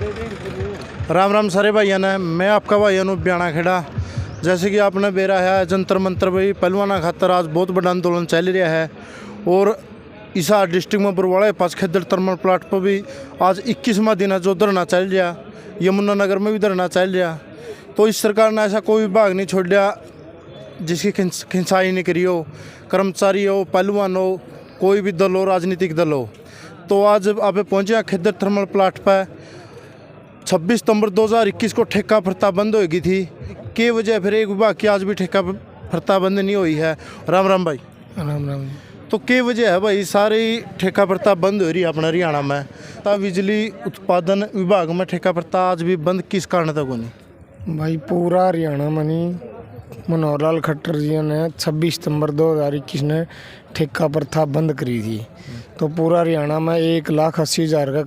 राम राम सारे भाइयों ने, मैं आपका भाई अनूप ब्याणा खेड़ा। जैसे कि आपने बेरा है जंतर मंतर भाई पहलवाना खातर आज बहुत बड़ा आंदोलन चल रहा है। और इसा डिस्ट्रिक्ट में बरवाड़ा के पास खेदड़ थर्मल प्लांट पर भी आज 21वां दिन है जो धरना चल रहा। यमुनानगर में भी धरना चल रहा। तो इस सरकार ने ऐसा कोई विभाग नहीं छोड़ा जिसकी खिंचाई नहीं करी हो, कर्मचारी हो, पहलवान हो, कोई भी दल हो, राजनीतिक दल हो। तो आज आप पहुँचे खेदड़ थर्मल प्लांट पर 26 सितंबर 2021 को ठेका प्रथा बंद हो गई थी। के वजह फिर एक विभाग की आज भी ठेका प्रथा बंद नहीं हुई है। राम राम भाई। राम राम। तो के वजह है भाई सारी ठेका प्रथा बंद हो रही है अपने हरियाणा में। तब बिजली उत्पादन विभाग में ठेका प्रथा आज भी बंद किस कारण तक होनी? भाई पूरा हरियाणा में नहीं, मनोहर लाल खट्टर जी ने 26 सितंबर 2021 ने ठेका प्रथा बंद करी थी। तो पूरा हरियाणा में 1,80,000 का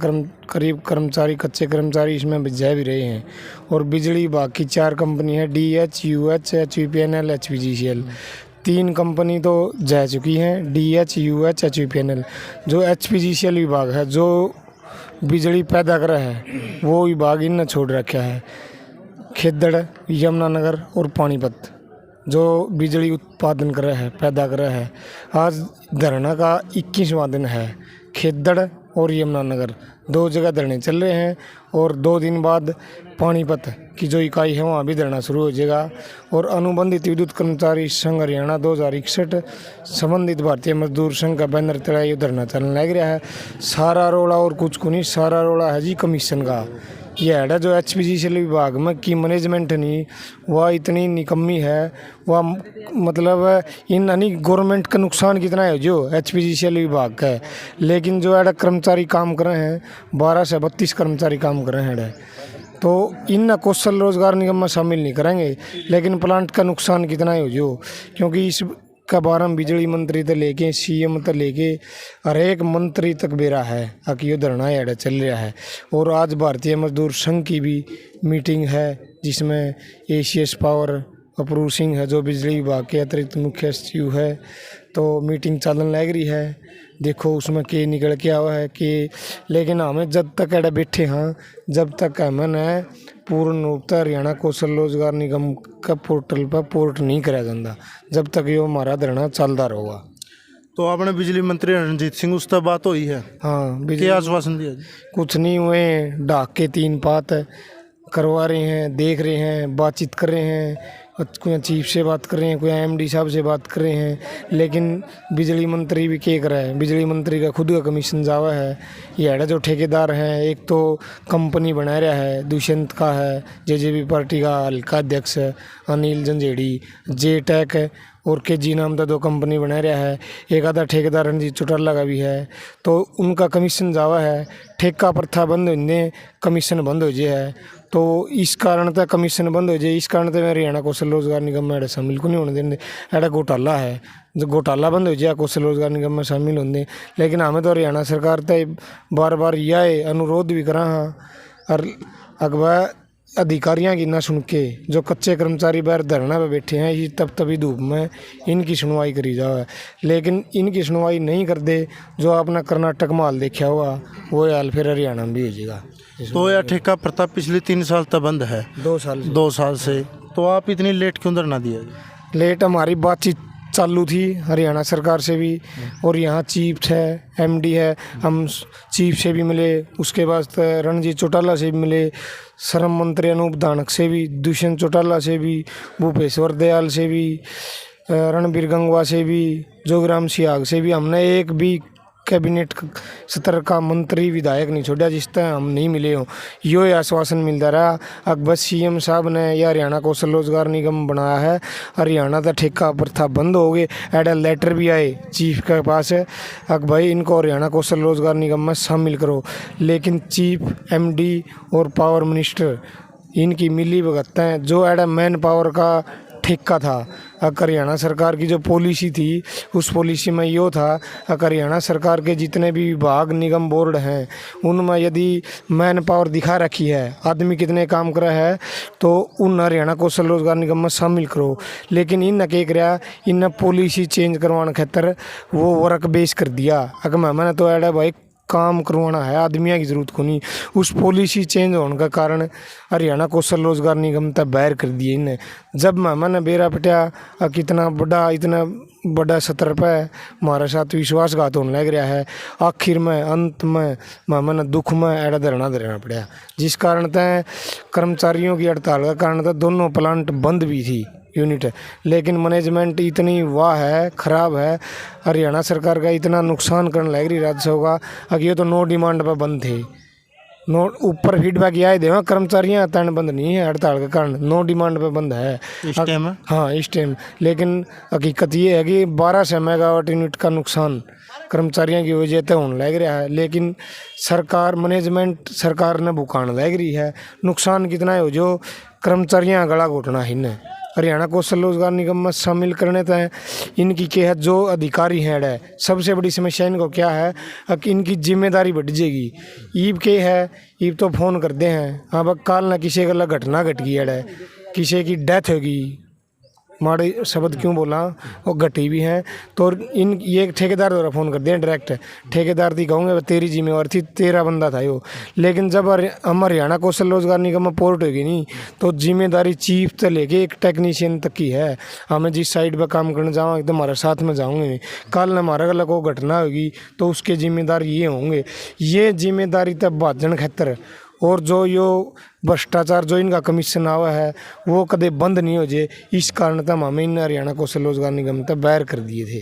करीब कर्मचारी, कच्चे कर्मचारी इसमें जा भी रहे हैं। और बिजली विभाग की 4 कंपनी है, DH, UH, HUPNL, HPGCL। 3 company तो जा चुकी हैं, DH, UH, HUPNL। जो HPGCL विभाग है जो बिजली पैदा कर रहा है वो विभाग इनने छोड़ रखा है। खेदड़, यमुनानगर और पानीपत जो बिजली उत्पादन कर रहा है, पैदा कर रहा है। आज धरना का 21वां दिन है। खेदड़ और यमुनानगर 2 जगह धरने चल रहे हैं। और 2 दिन बाद पानीपत की जो इकाई है वहाँ भी धरना शुरू हो जाएगा। और अनुबंधित विद्युत कर्मचारी संघ हरियाणा 2061 संबंधित भारतीय मजदूर संघ का बैनर तला ये धरना चलने लग रहा है। सारा रोड़ा और कुछ को नहीं, सारा रोड़ा है जी कमीशन का। यह है जो HPGCL विभाग में की मैनेजमेंट नहीं, वह इतनी निकम्मी है। वह मतलब इन गवर्नमेंट का नुकसान कितना है जो HPGCL विभाग का है। लेकिन जो है कर्मचारी काम कर रहे हैं, 12 से 32 कर्मचारी काम कर रहे हैं। तो इन कौशल रोजगार निगम में शामिल नहीं करेंगे। लेकिन प्लांट का नुकसान कितना है जो, क्योंकि इस का बारे में बिजली मंत्री तक लेके CM तक लेके हर एक मंत्री तक बेरा है कि ये धरना यार चल रहा है। और आज भारतीय मजदूर संघ की भी मीटिंग है जिसमें ACS पावर अप्रूव सिंह है जो बिजली विभाग के अतिरिक्त मुख्य सचिव है। तो मीटिंग चलन लग रही है, देखो उसमें के निकल के आवा है कि। लेकिन हमें जब तक एडा बैठे हैं, जब तक हमें पूर्ण रूप से हरियाणा कौशल रोजगार निगम का पोर्टल पर पोर्ट नहीं करा जाता, जब तक ये हमारा धरना चलता रहेगा। तो आपने बिजली मंत्री रणजीत सिंह उससे बात हुई है? हाँ, क्या आश्वासन दिया? कुछ नहीं हुए, डाक के 3 बात करवा रहे हैं, देख रहे हैं, बातचीत कर रहे हैं। कोई चीफ से बात कर रहे हैं, कोई MD साहब से बात कर रहे हैं। लेकिन बिजली मंत्री भी क्या कर रहा है? बिजली मंत्री का खुद का कमीशन जावा है। ये जो ठेकेदार हैं, एक तो कंपनी बना रहा है दुष्यंत का है, JJP पार्टी का हल्का अध्यक्ष अनिल जंजेड़ी, JTEC है, और KG नाम का 2 कंपनी बना रहा है। एक आधा ठेकेदार रणजीत चौटाला का भी है। तो उनका कमीशन जावा है। ठेका प्रथा बंद होने कमीशन बंद हो जाए है। तो इस कारण तक कमीशन बंद हो जाए, इस कारण तक मैं हरियाणा कौशल रोजगार निगम में शामिल को नहीं होने देंगे। ऐसा घोटाला है, जो घोटाला बंद हो जाए कौशल रोजगार निगम में शामिल होने। लेकिन हमें तो हरियाणा सरकार तय बार बार यह अनुरोध भी करा हाँ, और अगवा अधिकारियों की ना सुन के जो कच्चे कर्मचारी बाहर धरना पे बैठे हैं ये तभी धूप में इनकी सुनवाई करी जाए। लेकिन इनकी सुनवाई नहीं कर दे, जो अपना कर्नाटक में हाल देखा हुआ वो हाल फिर हरियाणा में भी हो जाएगा। तो यह ठेका प्रथा पिछले 3 साल तक बंद है। 2 साल से। तो आप इतनी लेट क्यों धरना दिया? लेट हमारी बातचीत चालू थी हरियाणा सरकार से भी। और यहाँ चीफ है, MD है, हम चीफ से भी मिले, उसके बाद रणजीत चौटाला से भी मिले, श्रम मंत्री अनूप धानक से भी, दुष्यंत चौटाला से भी, भूपेश्वर दयाल से भी, रणबीर गंगवा से भी, जोगराम सियाग से भी। हमने एक भी कैबिनेट स्तर का मंत्री विधायक नहीं छोड़ा जिस तरह हम नहीं मिले हों। यो आश्वासन मिलता रहा अब बस CM साहब ने यह हरियाणा कौशल रोजगार निगम बनाया है, हरियाणा का ठेका प्रथा बंद हो गए। एडा लेटर भी आए चीफ के पास है अब भाई इनको हरियाणा कौशल रोजगार निगम में शामिल करो। लेकिन चीफ, MD और पावर मिनिस्टर इनकी मिली भगत हैं। जो एडा मैन पावर का ठेका था, हरियाणा सरकार की जो पॉलिसी थी उस पॉलिसी में यो था हरियाणा सरकार के जितने भी विभाग, निगम, बोर्ड हैं उनमें यदि मैन पावर दिखा रखी है, आदमी कितने काम कर रहा है, तो उन हरियाणा कौशल रोजगार निगम में शामिल करो। लेकिन इन क्या कराया, इन पॉलिसी चेंज करवाने खातर वो वर्क बेस कर दिया। अगर मैंने तो ऐड भाई काम करवाना है, आदमियों की ज़रूरत को नहीं। उस पॉलिसी चेंज होने का कारण हरियाणा कौशल रोजगार निगम तक बाहर कर दिए इन्हें। जब मैंने बेरा पटिया कितना बड़ा सतर पे हमारे साथ विश्वासघात होने लग रहा है, आखिर में अंत में मैंने दुख में एड़ा धरना पड़ा, जिस कारण तय कर्मचारियों की हड़ताल का कारण था दोनों प्लांट बंद भी थी यूनिट। लेकिन मैनेजमेंट इतनी वाह है, ख़राब है, हरियाणा सरकार का इतना नुकसान करने लग रही राजस्व का। अगर ये तो नो डिमांड पे बंद थे, नो ऊपर फीडबैक आए थे कर्मचारियाँ तन बंद नहीं है हड़ताल के कारण, नो डिमांड पे बंद है इस टाइम। हाँ इस टाइम। लेकिन हकीकत ये है कि 1200 मेगावाट यूनिट का नुकसान कर्मचारियों की वजह से होने लग रहा है। लेकिन सरकार मैनेजमेंट सरकार ने भुकान लग रही है। नुकसान कितना है जो कर्मचारियाँ गला घोटना है इन्हें हरियाणा कौशल रोजगार निगम में शामिल करने तय इनकी क्या है, जो अधिकारी हैं सबसे बड़ी समस्या इनको क्या है कि इनकी जिम्मेदारी बढ़ जाएगी। ईब के है, ईब तो फ़ोन करते हैं, हाँ बस कल ना किसी का घटना घट गई है, किसी की डेथ होगी, माड़े शब्द क्यों बोला, वो घटी भी हैं तो इन ये ठेकेदार द्वारा फ़ोन कर दिया डायरेक्ट। ठेकेदार थी कहूँगे तेरी जिम्मेवारी थी, 13 बंदा था वो। लेकिन जब हम हरियाणा कौशल रोजगार निगम में पोर्ट होगी नहीं तो जिम्मेदारी चीफ से लेके एक टेक्नीशियन तक की है। हमें जिस साइड पर काम करने जाऊँ एकदम हमारे साथ में जाऊँगे, कल न हमारे गला को घटना होगी तो उसके जिम्मेदार ये होंगे। ये जिम्मेदारी तब भाजन खतर और जो यो भ्रष्टाचार जो इनका कमीशन आवा है वो कदे बंद नहीं हो जाए, इस कारण तक हमें इन हरियाणा कौशल रोजगार निगम तक बाहर कर दिए थे।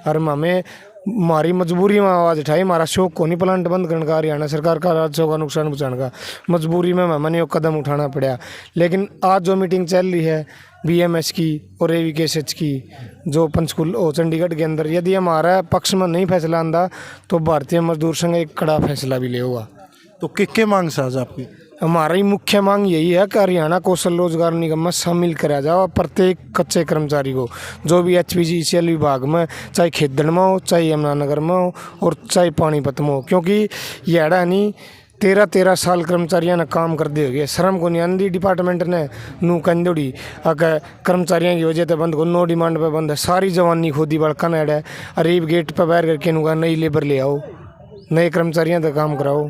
और हमें हमारी मजबूरी में आवाज़ उठाई, हमारा शौक को नहीं प्लांट बंद करने का, हरियाणा सरकार का राजस्व का नुकसान पहुँचाने का, मजबूरी में हमें ये कदम उठाना पड़ा। लेकिन आज जो मीटिंग चल रही है BMS की और AVKSH की जो पंचकुला चंडीगढ़ के अंदर, यदि हमारा पक्ष में नहीं फैसला आंदा तो भारतीय मजदूर संघ एक कड़ा फैसला भी ले होगा। तो किसके मांग से आज आपकी? हमारी मुख्य मांग यही है कि हरियाणा कौशल रोजगार निगम में शामिल कराया जाए प्रत्येक कच्चे कर्मचारी को, जो भी HPGCL विभाग में, चाहे खेदड़ में हो, चाहे यमुनानगर में हो और चाहे पानीपत में हो। क्योंकि ये एड़ा नहीं 13 साल कर्मचारियों ने काम कर दिए गए, श्रम को नहीं डिपार्टमेंट ने नू कंदोड़ी अगर कर्मचारियों की वजह से बंद को, नो डिमांड पे बंद है, सारी जवानी खोदी बड़का नेड़ है। अरीब गेट पर बैठ करके नुका नई लेबर ले आओ, नए कर्मचारियों तक काम कराओ।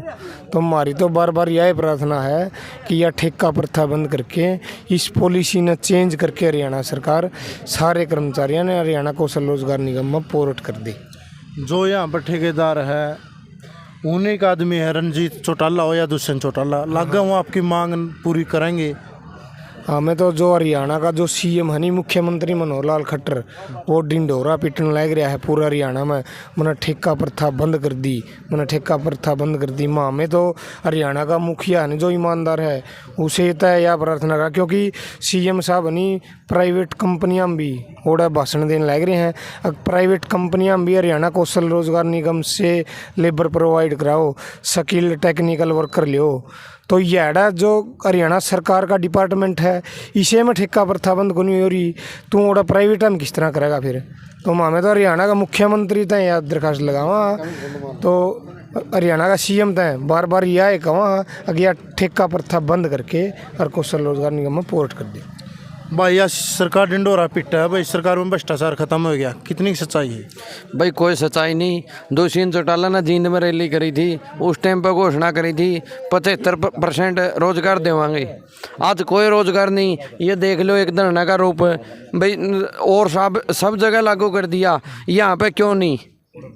तो हमारी तो बार बार यह प्रार्थना है कि यह ठेका प्रथा बंद करके इस पॉलिसी ने चेंज करके हरियाणा सरकार सारे कर्मचारियों ने हरियाणा कौशल रोजगार निगम में पोर्ट कर दे। जो यहाँ पर ठेकेदार है उन्हीं का आदमी है, रंजीत चौटाला हो या दुष्यंत चौटाला, लगा वो आपकी मांग पूरी करेंगे? हमें तो जो हरियाणा का जो CM है नहीं, मुख्यमंत्री मनोहर लाल खट्टर, वो डिंडोरा पीटने लग रहा है पूरा हरियाणा में। मैंने ठेका प्रथा बंद कर दी, मैंने ठेका प्रथा बंद कर दी। माँ में तो हरियाणा का मुखिया है जो ईमानदार है उसे तय यह प्रार्थना का, क्योंकि CM साहब नहीं प्राइवेट कंपनियां भी ओड़ा भाषण देने लग रहे हैं। अब प्राइवेट कंपनियां भी हरियाणा कौशल रोजगार निगम से लेबर प्रोवाइड कराओ, स्किल्ड टेक्निकल वर्कर लो। तो यह जो हरियाणा सरकार का डिपार्टमेंट है इसे में ठेका प्रथा बंद को नहीं हो रही, तू ओड़ा प्राइवेट में किस तरह करेगा फिर? तो हमें तो हरियाणा का मुख्यमंत्री तय याद दरखास्त लगावा, तो हरियाणा का CM तय बार बार यह कहा अगर यह ठेका प्रथा बंद करके और कौशल रोजगार निगम में पोर्ट कर दे। भाई यह सरकार डिंडोरा पिटा है, भाई सरकार में भ्रष्टाचार खत्म हो गया, कितनी सच्चाई है? भाई कोई सच्चाई नहीं। दुष्यंत चौटाला ने जींद में रैली करी थी, उस टाइम पर घोषणा करी थी 75% रोजगार देवांगे। आज कोई रोजगार नहीं, ये देख लो एक धरना का रूप भाई, और सब जगह लागू कर दिया। यहाँ पे क्यों नहीं?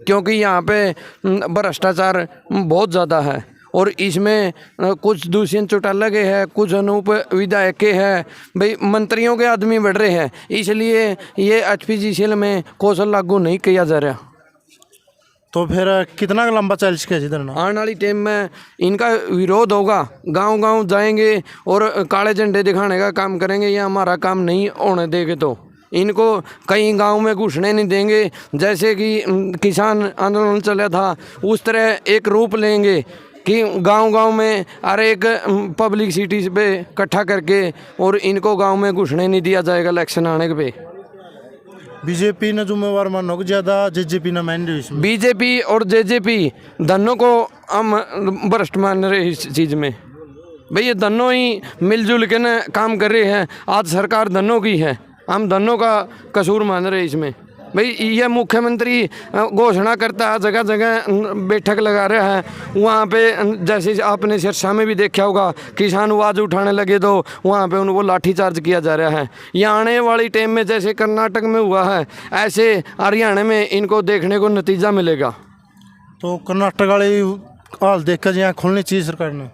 क्योंकि यहाँ पे भ्रष्टाचार बहुत ज़्यादा है और इसमें कुछ दुष्यंत चौटाला के हैं, कुछ अनूप विधायक के हैं, भाई मंत्रियों के आदमी बढ़ रहे हैं, इसलिए ये HPGCL में कौशल लागू नहीं किया जा रहा। तो फिर कितना लंबा चल सके जिधर ना आने वाली टाइम में इनका विरोध होगा, गांव-गांव जाएंगे और काले झंडे दिखाने का काम करेंगे। ये हमारा काम नहीं होने देंगे, तो इनको कई गांव में घुसने नहीं देंगे। जैसे कि किसान आंदोलन चला था उस तरह एक रूप लेंगे कि गांव-गांव में हर एक पब्लिक सिटीज पे इकट्ठा करके और इनको गांव में घुसने नहीं दिया जाएगा इलेक्शन आने पे। बीजेपी ने जिम्मेवार मानो कि ज़्यादा JJP ने मान रही? बीजेपी और JJP दोनों को हम भ्रष्ट मान रहे इस चीज़ में। भाई ये दोनों ही मिलजुल के न काम कर रहे हैं। आज सरकार दोनों की है, हम दोनों का कसूर मान रहे इसमें। भाई ये मुख्यमंत्री घोषणा करता है, जगह जगह बैठक लगा रहा है, वहाँ पे जैसे आपने सिरसा में भी देखा होगा, किसान आवाज़ उठाने लगे तो वहाँ पे उनको लाठीचार्ज किया जा रहा है। ये आने वाली टाइम में जैसे कर्नाटक में हुआ है, ऐसे हरियाणा में इनको देखने को नतीजा मिलेगा। तो कर्नाटक वाले हाल देख कर यहाँ खोलनी चाहिए सरकार ने।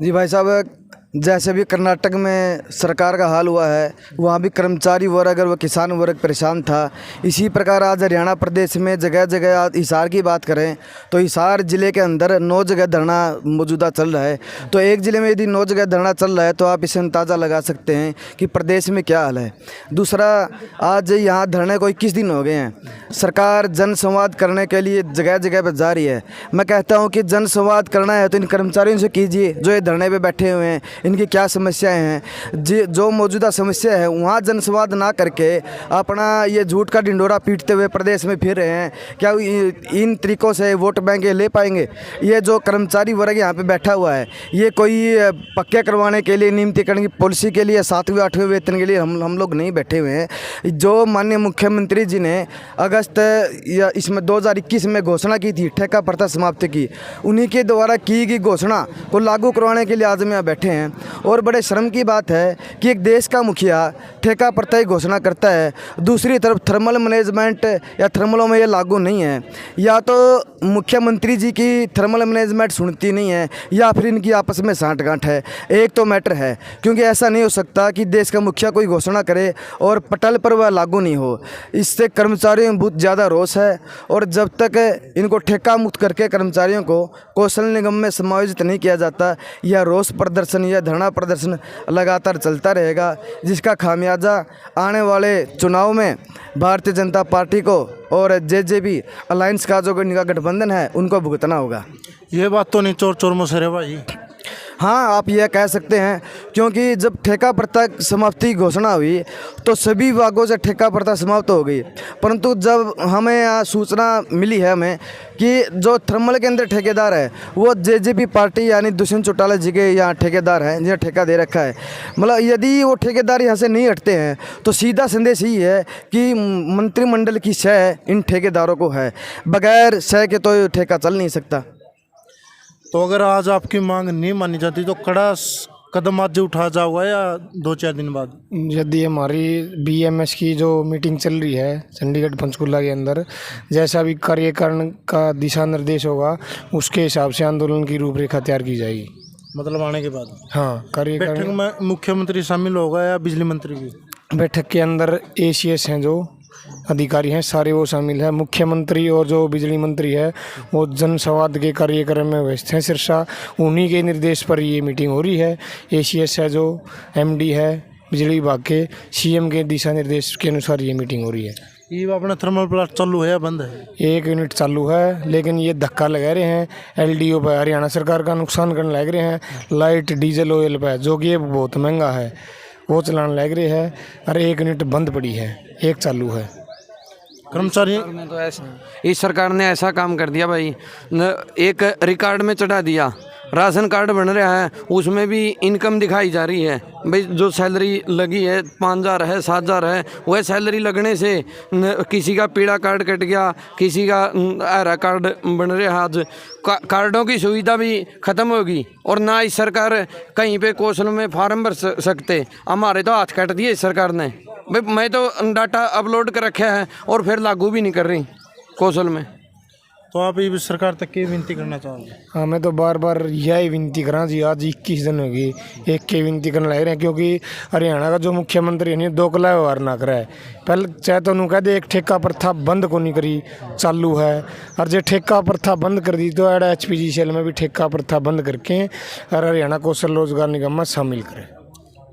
जी भाई साहब, जैसे भी कर्नाटक में सरकार का हाल हुआ है, वहाँ भी कर्मचारी वर्ग और व किसान वर्ग परेशान था। इसी प्रकार आज हरियाणा प्रदेश में जगह जगह आज हिसार की बात करें तो हिसार ज़िले के अंदर 9 जगह धरना मौजूदा चल रहा है। तो एक ज़िले में यदि 9 जगह धरना चल रहा है तो आप इसे अंदाज़ा लगा सकते हैं कि प्रदेश में क्या हाल है। दूसरा, आज यहाँ धरने को 21 दिन हो गए हैं। सरकार जनसंवाद करने के लिए जगह जगह पर जा रही है। मैं कहता हूँ कि जनसंवाद करना है तो इन कर्मचारियों से कीजिए जो ये धरने पर बैठे हुए हैं, इनकी क्या समस्याएं हैं। जो मौजूदा समस्या है वहाँ जनसंवाद ना करके अपना ये झूठ का ढिंडोरा पीटते हुए प्रदेश में फिर रहे हैं। क्या इन तरीक़ों से वोट बैंक ले पाएंगे? ये जो कर्मचारी वर्ग यहाँ पे बैठा हुआ है, ये कोई पक्के करवाने के लिए, नियमितीकरण की पॉलिसी के लिए, 7वें 8वें वेतन के लिए हम लोग नहीं बैठे हुए हैं। जो माननीय मुख्यमंत्री जी ने अगस्त या इसमें 2021 में घोषणा की थी ठेका प्रथा समाप्ति की, उन्हीं के द्वारा की गई घोषणा को लागू करवाने के लिए आज हम यहाँ बैठे हैं। और बड़े शर्म की बात है कि एक देश का मुखिया ठेका प्रथा की घोषणा करता है, दूसरी तरफ थर्मल मैनेजमेंट या थर्मलों में ये लागू नहीं है। या तो मुख्यमंत्री जी की थर्मल मैनेजमेंट सुनती नहीं है या फिर इनकी आपस में साँठगांठ है। एक तो मैटर है, क्योंकि ऐसा नहीं हो सकता कि देश का मुखिया कोई घोषणा करे और पटल पर वह लागू नहीं हो। इससे कर्मचारियों में बहुत ज़्यादा रोष है और जब तक इनको ठेका मुक्त करके कर्मचारियों को कौशल निगम में समायोजित नहीं किया जाता, यह रोष प्रदर्शन या धरना प्रदर्शन लगातार चलता रहेगा, जिसका खामियाजा आने वाले चुनाव में भारतीय जनता पार्टी को और जेजेपी अलायंस का जो इनका गठबंधन है उनको भुगतना होगा। ये बात तो नहीं चोर चोर मुसरे भाई। हाँ, आप यह कह सकते हैं, क्योंकि जब ठेका प्रथा समाप्ति की घोषणा हुई तो सभी विभागों से ठेका प्रथा समाप्त हो गई, परंतु जब हमें यहाँ सूचना मिली है हमें कि जो थर्मल के अंदर ठेकेदार है वो जेजेपी पार्टी यानी दुष्यंत चौटाला जी के यहाँ ठेकेदार हैं, जिन्हें ठेका दे रखा है। मतलब यदि वो ठेकेदार यहाँ से नहीं हटते हैं तो सीधा संदेश यही है कि मंत्रिमंडल की शय इन ठेकेदारों को है, बगैर शय के तो ठेका चल नहीं सकता। तो अगर आज आपकी मांग नहीं मानी जाती तो कड़ा कदम आज उठा जाओगा या 2-4 दिन बाद? यदि हमारी बीएमएस की जो मीटिंग चल रही है चंडीगढ़ पंचकुला के अंदर, जैसा भी कार्यकारिणी का दिशा निर्देश होगा उसके हिसाब से आंदोलन की रूपरेखा तैयार की जाएगी। मतलब आने के बाद? हाँ, बैठक कार्यकारिणी में मुख्यमंत्री शामिल होगा या बिजली मंत्री भी? बैठक के अंदर एसीएस हैं जो अधिकारी हैं सारे वो शामिल है। मुख्यमंत्री और जो बिजली मंत्री है वो जनसंवाद के कार्यक्रम में व्यस्त हैं सिरसा, उन्हीं के निर्देश पर ये मीटिंग हो रही है। एसीएस है जो एमडी है बिजली विभाग के, सीएम के दिशा निर्देश के अनुसार ये मीटिंग हो रही है। ये अपना थर्मल प्लांट चालू है या बंद है? 1 यूनिट चालू है, लेकिन ये धक्का लगा रहे हैं एलडीओ पर, हरियाणा सरकार का नुकसान करने लग रहे हैं। लाइट डीजल ऑयल पर जो कि ये बहुत महंगा है वो चलाने लग रहे हैं, और 1 यूनिट बंद पड़ी है, 1 चालू है। कर्मचारी में तो ऐसा इस सरकार ने ऐसा काम कर दिया भाई, एक रिकॉर्ड में चढ़ा दिया। राशन कार्ड बन रहा है उसमें भी इनकम दिखाई जा रही है भाई, जो सैलरी लगी है 5,000 है 7,000 है, वह सैलरी लगने से किसी का पीला कार्ड कट गया, किसी का हरा कार्ड बन रहा है। आज कार्डों की सुविधा भी ख़त्म होगी और ना इस सरकार कहीं पे कौशल में फार्म भर सकते। हमारे तो हाथ काट दिए इस सरकार ने भाई, मैं तो डाटा अपलोड कर रखा है और फिर लागू भी नहीं कर रही कौशल में। तो आप ये सरकार तक की विनती करना चाहोगे? हाँ, मैं तो बार बार यही विनती करा जी, आज 21 दिन होगी एक के विनती करने लग रहे हैं, क्योंकि हरियाणा का जो मुख्यमंत्री है नहीं दोगला व्यवहार ना करे। पहले चाहे तो उन्होंने कह दे एक ठेका प्रथा बंद को नहीं करी चालू है, और जो ठेका प्रथा बंद कर दी तो एड HPGCL में भी ठेका प्रथा बंद करके और हरियाणा कौशल रोजगार निगम में शामिल करे।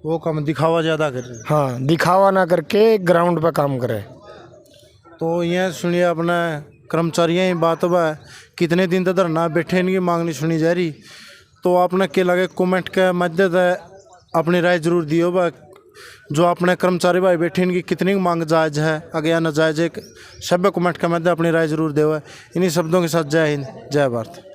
वो काम दिखावा ज़्यादा कर रहे हैं। हाँ, दिखावा ना करके ग्राउंड पर काम करे। तो ये सुनिए, अपना कर्मचारियों ही बात बा कितने दिन तक धरना बैठे, इनकी मांग नहीं सुनी जा रही। तो आपने क्या लगे कमेंट के माध्यम से अपनी राय जरूर दियो बा, जो अपने कर्मचारी भाई बैठे इनकी कितनी मांग जायज़ है आगे या नाजायज़ है, सब कमेंट के माध्यम अपनी राय जरूर देवा। इन्हीं शब्दों के साथ जय हिंद, जय भारत।